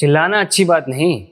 चिल्लाना अच्छी बात नहीं,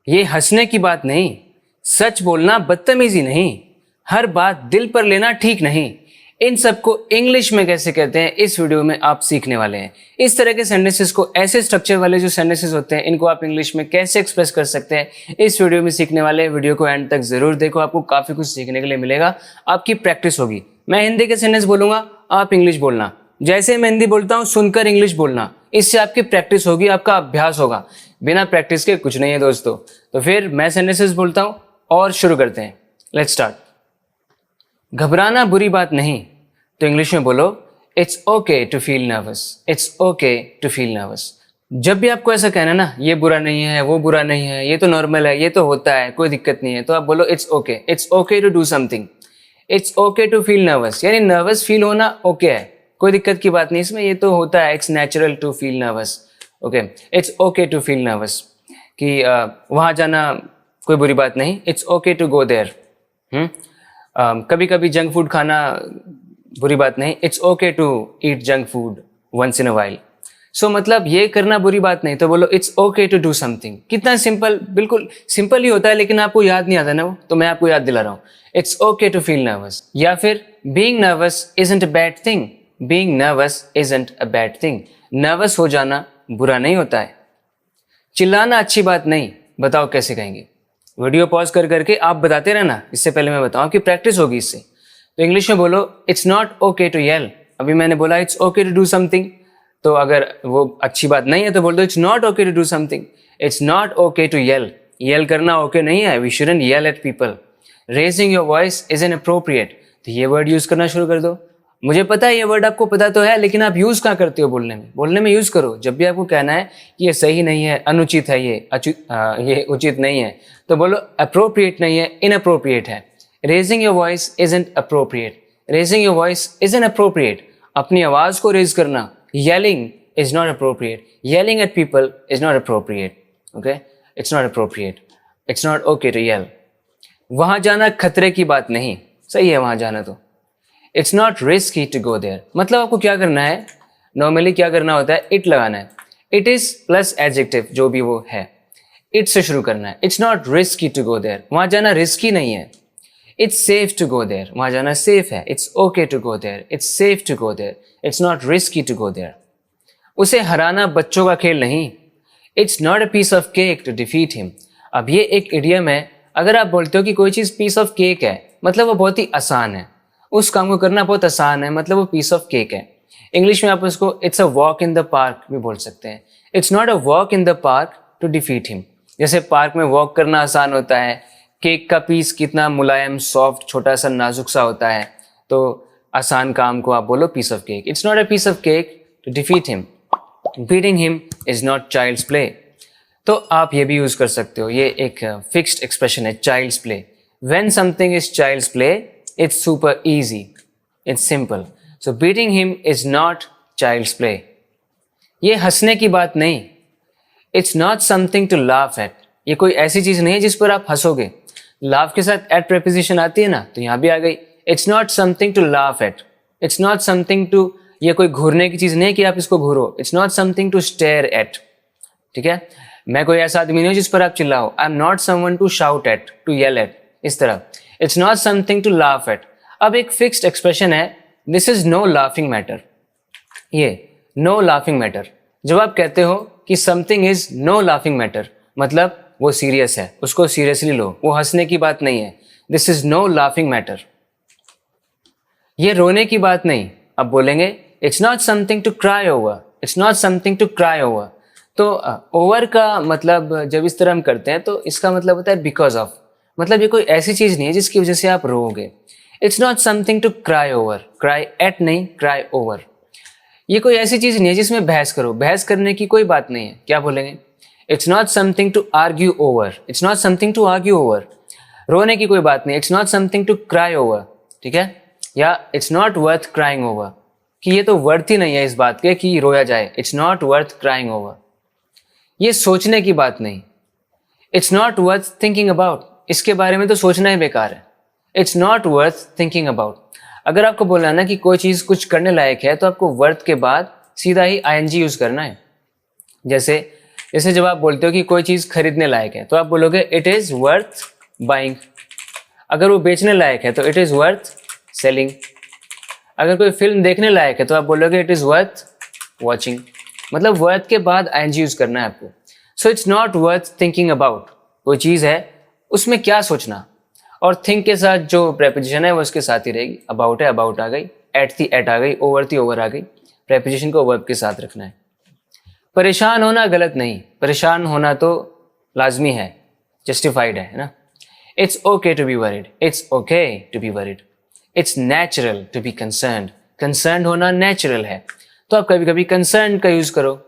ये हंसने की बात नहीं, सच बोलना बदतमीजी नहीं, हर बात दिल पर लेना ठीक नहीं। इन सबको इंग्लिश में कैसे कहते हैं इस वीडियो में आप सीखने वाले हैं। इस तरह के सेंटेंसेस को, ऐसे स्ट्रक्चर वाले जो सेंटेंसेस होते हैं, इनको आप इंग्लिश में कैसे एक्सप्रेस कर सकते हैं इस वीडियो में सीखने वाले हैं। वीडियो को एंड तक जरूर देखो, आपको काफी कुछ सीखने के लिए मिलेगा, आपकी प्रैक्टिस होगी। मैं हिंदी के सेंटेंस बोलूंगा, आप इंग्लिश बोलना, जैसे मैं हिंदी बोलता हूँ सुनकर इंग्लिश बोलना। इससे आपकी प्रैक्टिस होगी, आपका अभ्यास होगा। बिना प्रैक्टिस के कुछ नहीं है दोस्तों। तो फिर मैं सेंटेंसेस बोलता हूँ और शुरू करते हैं। Let's start. घबराना बुरी बात नहीं, तो इंग्लिश में बोलो it's okay to feel nervous. It's okay to feel nervous. जब भी आपको ऐसा कहना ना, ये बुरा नहीं है, वो बुरा नहीं है, ये तो नॉर्मल है, ये तो होता है, कोई दिक्कत नहीं है, तो आप बोलो it's okay. It's okay to do something. It's okay to feel nervous, यानी नर्वस फील होना ओके है, कोई दिक्कत की बात नहीं इसमें, ये तो होता है, it's natural to feel nervous. Okay, it's okay to feel nervous कि वहाँ जाना कोई बुरी बात नहीं, it's okay to go there. कभी कभी जंक फूड खाना बुरी बात नहीं, it's okay to eat junk food once in a while. So मतलब ये करना बुरी बात नहीं, तो बोलो it's okay to do something. कितना सिंपल, बिल्कुल सिंपल ही होता है, लेकिन आपको याद नहीं आता ना वो, तो मैं आपको याद दिला रहा हूँ। It's okay to feel nervous. या फिर being nervous isn't a bad thing. Being nervous isn't a bad thing. Nervous हो जाना बुरा नहीं होता है। चिल्लाना अच्छी बात नहीं, बताओ कैसे कहेंगे। वीडियो पॉज कर करके आप बताते रहना, इससे पहले मैं बताऊं, आपकी प्रैक्टिस होगी इससे। तो इंग्लिश में बोलो it's not okay to yell. अभी मैंने बोला it's okay to do something, तो अगर वो अच्छी बात नहीं है तो बोल दो it's not okay to do something. It's not okay to yell. Yell करना ओके नहीं है, we shouldn't yell at people. Raising your voice is inappropriate, तो ये वर्ड यूज करना शुरू कर दो। मुझे पता है ये वर्ड आपको पता तो है, लेकिन आप यूज कहाँ करते हो बोलने में। बोलने में यूज करो। जब भी आपको कहना है कि ये सही नहीं है, अनुचित है, ये उचित नहीं है, तो बोलो अप्रोप्रिएट नहीं है, इनअप्रोप्रिएट है। Raising your voice isn't appropriate. Raising your voice is appropriate. अपनी आवाज को रेज करना, yelling is not appropriate. Yelling at people is not appropriate. Okay, it's not appropriate. It's not okay to yell. वहां जाना खतरे की बात नहीं, सही है वहां जाना तो। It's not risky to go there, मतलब आपको क्या करना है, नॉर्मली क्या करना होता है, इट लगाना है। इट इज प्लस एडजेक्टिव जो भी वो है, इट से शुरू करना है। It's not risky to go there, वहां जाना रिस्की नहीं है। It's safe to go there, वहां जाना सेफ है। It's okay to go there, it's safe to go there, it's not risky to go there. उसे हराना बच्चों का खेल नहीं। It's not a piece of cake to defeat him. अब ये एक इडियम है, अगर आप बोलते हो कि कोई चीज पीस ऑफ केक है, मतलब वो बहुत ही आसान है, उस काम को करना बहुत आसान है, मतलब वो पीस ऑफ केक है। इंग्लिश में आप उसको it's a walk in the park भी बोल सकते हैं। It's not a walk in the park to defeat him. जैसे पार्क में वॉक करना आसान होता है, केक का पीस कितना मुलायम, सॉफ्ट, छोटा सा, नाजुक सा होता है, तो आसान काम को आप बोलो piece of cake. It's not a piece of cake to defeat him. Beating him is not child's play. तो आप ये भी यूज कर सकते हो, ये एक फिक्स्ड एक्सप्रेशन है, child's play. When something is child's play, it's super easy, it's simple. So beating him is not child's play. ये हंसने की बात नहीं, it's not something to laugh at. ये कोई ऐसी चीज नहीं है जिस पर आप हंसोगे। laugh के साथ at preposition आती है ना, तो यहाँ भी आ गई। it's not something to laugh at. it's not something to, ये कोई घूरने की चीज नहीं कि आप इसको घूरो। it's not something to stare at. ठीक है, मैं कोई ऐसा आदमी नहीं हूँ जिस पर आप चिल्लाओ। I'm not someone to shout at, to yell at, इस तरह। It's not something to laugh at. अब एक फिक्स्ड एक्सप्रेशन है, this is no laughing matter. ये नो लाफिंग मैटर, जब आप कहते हो कि something is no laughing matter, मतलब वो सीरियस है, उसको सीरियसली लो, वो हंसने की बात नहीं है। This is no laughing matter. ये रोने की बात नहीं, अब बोलेंगे it's not something to cry over. It's not something to cry over. तो ओवर का मतलब जब इस तरह हम करते हैं तो इसका मतलब होता है बिकॉज ऑफ, मतलब ये कोई ऐसी चीज नहीं है जिसकी वजह से आप रोओगे। It's not something to cry over, cry at नहीं, क्राई ओवर। ये कोई ऐसी चीज नहीं है जिसमें बहस करो, बहस करने की कोई बात नहीं है। क्या बोलेंगे, it's not something to argue over. It's not something to argue over, रोने की कोई बात नहीं। It's not something to cry over, ठीक है। या it's not worth crying over, कि ये तो वर्थ ही नहीं है इस बात के कि रोया जाए। It's not worth crying over. ये सोचने की बात नहीं, it's not worth thinking about, इसके बारे में तो सोचना ही बेकार है। It's not worth thinking about. अगर आपको बोलना है ना कि कोई चीज कुछ करने लायक है, तो आपको वर्थ के बाद सीधा ही आईएनजी यूज करना है। जैसे जैसे जब आप बोलते हो कि कोई चीज़ खरीदने लायक है तो आप बोलोगे इट इज़ वर्थ बाइंग। अगर वो बेचने लायक है तो इट इज़ वर्थ सेलिंग। अगर कोई फिल्म देखने लायक है तो आप बोलोगे इट इज़ वर्थ वॉचिंग। मतलब वर्थ के बाद आईएनजी यूज़ करना है आपको। So it's not worth thinking about. कोई चीज़ है उसमें क्या सोचना, और थिंक के साथ जो प्रेपोजिशन है वो उसके साथ ही रहेगी। अबाउट है अबाउट आ गई, एट थी एट आ गई, ओवर थी ओवर आ गई। प्रेपोजिशन को वर्ब के साथ रखना है। परेशान होना गलत नहीं, परेशान होना तो लाजमी है, जस्टिफाइड है ना। It's okay to be worried, it's okay to be worried. It's natural to be concerned, concerned होना नेचुरल है। तो आप कभी कभी कंसर्न्ड का यूज करो।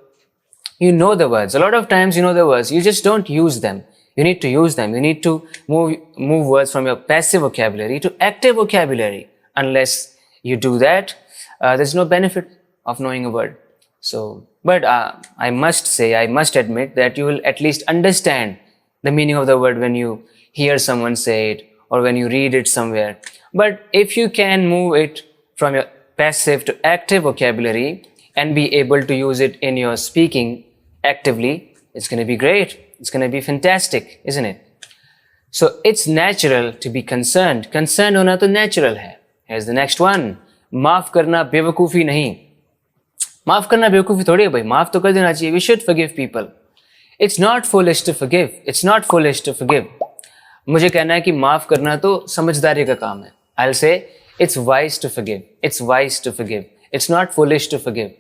You know the words. A lot of times you know the words. You just don't use them. You need to use them. You need to move words from your passive vocabulary to active vocabulary. Unless you do that, there's no benefit of knowing a word. So, but I must say, I must admit that you will at least understand the meaning of the word when you hear someone say it or when you read it somewhere. But if you can move it from your passive to active vocabulary and be able to use it in your speaking actively, it's going to be great. It's going to be fantastic, isn't it? So it's natural to be concerned. Concerned होना तो natural है. Here's the next one. माफ करना बेवकूफ़ी नहीं। माफ करना बेवकूफ़ी थोड़ी है भाई, माफ तो कर देना चाहिए। We should forgive people. It's not foolish to forgive. It's not foolish to forgive. मुझे कहना है कि माफ करना तो समझदारी का काम है। I'll say it's wise to forgive. It's wise to forgive. It's not foolish to forgive.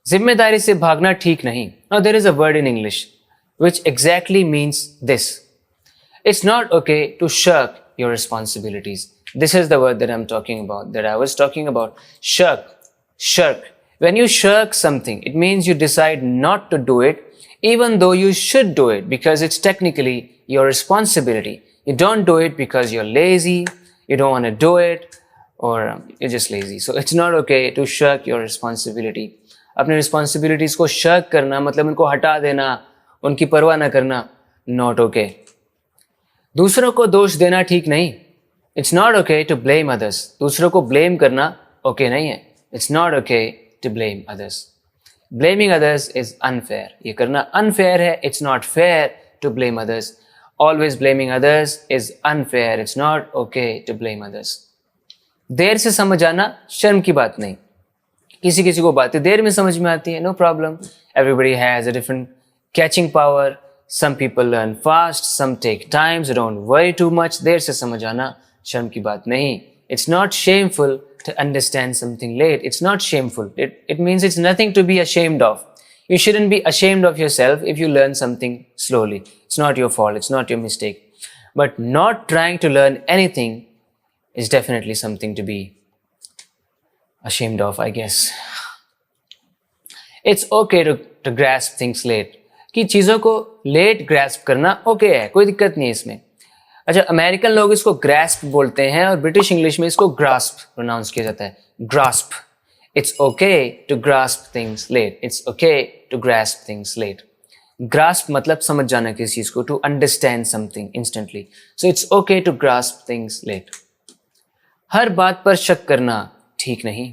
जिम्मेदारी से भागना ठीक नहीं। Now there is a word in English which exactly means this. It's not okay to shirk your responsibilities. This is the word that I'm talking about, that I was talking about. Shirk. Shirk. When you shirk something, it means you decide not to do it even though you should do it because it's technically your responsibility. You don't do it because you're lazy, you don't want to do it, or you're just lazy. So it's not okay to shirk your responsibility. अपने responsibilities को shark करना मतलब उनको हटा देना, उनकी परवाह ना करना, नॉट ओके। दूसरों को दोष देना ठीक नहीं। It's not okay to blame others. दूसरों को ब्लेम करना ओके नहीं है। It's not okay to blame others. Blaming others is unfair. ये करना अनफेयर है। It's not fair to blame others. Always blaming others is unfair. It's not okay to blame others. देर से समझ आना शर्म की बात नहीं। किसी किसी को बातें देर में समझ में आती है, no problem. Everybody has a different catching power. Some people learn fast, some take time, so don't worry too much. देर से समझ आना शर्म की बात नहीं। It's not shameful to understand something late. It's not shameful. It means it's nothing to be ashamed of. You shouldn't be ashamed of yourself if you learn something slowly. It's not your fault, it's not your mistake. But not trying to learn anything is definitely something to be ashamed of, I guess. It's okay to grasp things late. कि चीज़ों को late grasp करना okay है, कोई दिक्कत नहीं है इसमें। अच्छा, अमेरिकन लोग इसको ग्रैस्प बोलते हैं और ब्रिटिश इंग्लिश में इसको ग्रास्प प्रोनाउंस किया जाता है। Grasp. It's okay to grasp things late. It's okay to grasp things late. Grasp मतलब समझ जाना किसी चीज़ को, to understand something instantly. So it's okay to grasp things late. हर बात पर शक करना ठीक नहीं।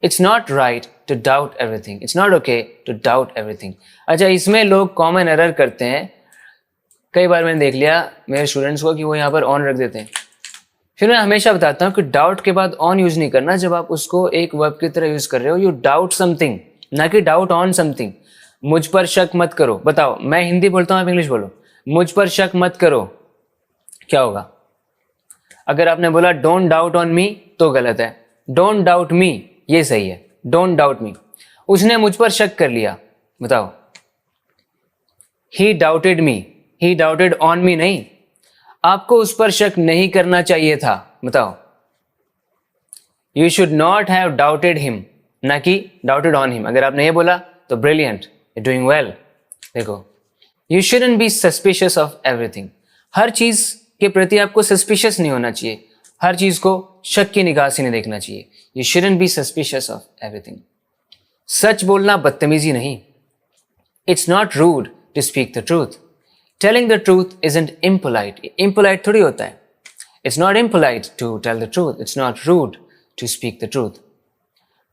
It's not right to doubt everything. It's not okay to doubt everything. अच्छा, इसमें लोग कॉमन एरर करते हैं। कई बार मैंने देख लिया मेरे स्टूडेंट्स को कि वो यहाँ पर ऑन रख देते हैं। फिर मैं हमेशा बताता हूँ कि डाउट के बाद ऑन यूज़ नहीं करना। जब आप उसको एक वर्ब की तरह यूज़ कर रहे हो, यू डाउट समथिंग, ना कि डाउट ऑन समथिंग। मुझ पर शक मत करो। बताओ, मैं हिंदी बोलता हूँ, आप इंग्लिश बोलो। मुझ पर शक मत करो, क्या होगा? अगर आपने बोला डोंट डाउट ऑन मी तो गलत है। डोंट डाउट मी ये सही है। Don't doubt me. उसने मुझ पर शक कर लिया, बताओ। He doubted me, he doubted on me नहीं। आपको उस पर शक नहीं करना चाहिए था, बताओ। You should not have doubted him, ना कि डाउटेड ऑन हिम। अगर आपने ये बोला तो ब्रिलियंट, यू डूइंग वेल। देखो, you shouldn't be suspicious of everything. हर चीज के प्रति आपको सस्पिशियस नहीं होना चाहिए। हर चीज को शक की निगाह से नहीं देखना चाहिए। You shouldn't be suspicious of everything. सच बोलना बदतमीजी नहीं। It's not rude to speak the truth. Telling the truth isn't impolite. Impolite थोड़ी होता है। It's not impolite to tell the truth. It's not rude to speak the truth.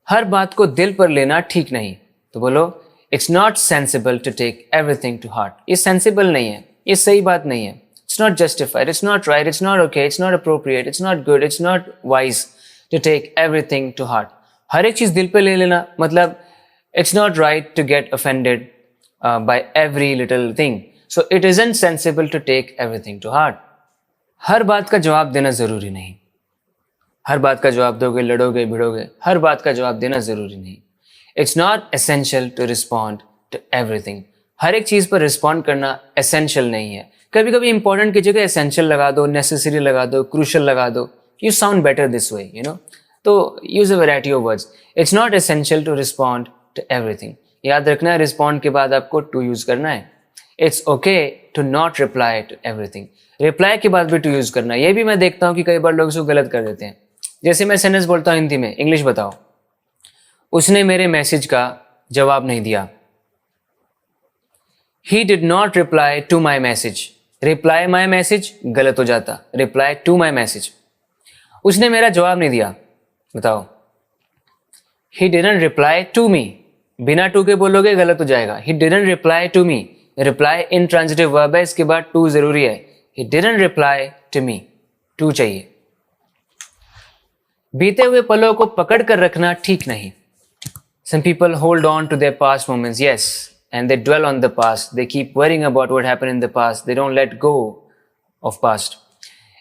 हर बात को दिल पर लेना ठीक नहीं। तो बोलो, it's not sensible to take everything to heart. ये सेंसिबल नहीं है, ये सही बात नहीं है। It's not justified, it's not right, it's not okay, it's not appropriate, it's not good, it's not wise to take everything to heart. हर एक चीज दिल पे ले लेना, मतलब it's not right to get offended by every little thing, so it isn't sensible to take everything to heart. हर बात का जवाब देना जरूरी नहीं, हर बात का जवाब दोगे, लड़ोगे, भिड़ोगे, हर बात का जवाब देना जरूरी नहीं। It's not essential to respond to everything. हर एक चीज पर रिस्पॉन्ड करना एसेंशियल नहीं है। कभी कभी इंपॉर्टेंट की जगह एसेंशियल लगा दो, नेसेसरी लगा दो, क्रूशियल लगा दो, you sound better this way, you know. तो use a variety of words. It's not essential to respond to everything. याद रखना है, रिस्पॉन्ड के बाद आपको टू यूज करना है। It's okay to not reply to everything. Reply के बाद भी टू यूज करना है। ये भी मैं देखता हूँ कि कई बार लोग इसको गलत कर देते हैं। जैसे मैं सेंटेंस बोलता हूँ हिंदी में, इंग्लिश बताओ, उसने मेरे मैसेज का जवाब नहीं दिया। He did not reply to my message. Reply my message गलत हो जाता, reply to my message. उसने मेरा जवाब नहीं दिया, बताओ। He didn't reply to me. बिना to के बोलोगे गलत हो जाएगा। He didn't reply to me. Reply intransitive verb है, इसके बाद to जरूरी है। He didn't reply to me. to चाहिए। बीते हुए पलों को पकड़ कर रखना ठीक नहीं। Some people hold on to their past moments, yes, and they dwell on the past. They keep worrying about what happened in the past. They don't let go of past.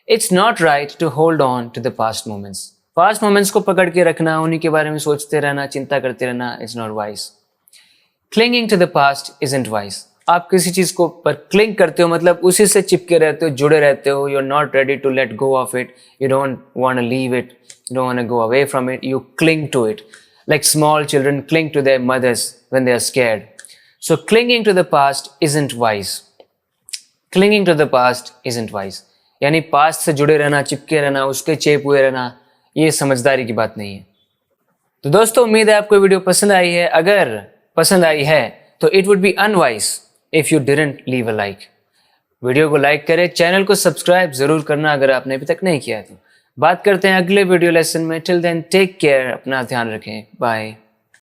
It's not right to hold on to the past moments. Past moments को पकड़ के रखना, उन्हीं के बारे में सोचते रहना, चिंता करते रहना, it's not wise. Clinging to the past isn't wise. आप किसी चीज को पर क्लिंग करते हो, मतलब उसी से चिपके रहते हो, जुड़े रहते हो। You're not ready to let go of it. You don't want to leave it. You don't want to go away from it. You cling to it. Like small children cling to their mothers when they are scared. So clinging to the past isn't wise. Clinging to the past isn't wise. यानी past से जुड़े रहना, चिपके रहना, उसके चेप हुए रहना, ये समझदारी की बात नहीं है। तो दोस्तों, उम्मीद है आपको वीडियो पसंद आई है। अगर पसंद आई है तो it would be unwise if you didn't leave a like. Video को लाइक करें, चैनल को सब्सक्राइब जरूर करना अगर आपने अभी तक नहीं किया है तो। बात करते हैं अगले वीडियो लेसन में। टिल देन टेक केयर, अपना ध्यान रखें, बाय।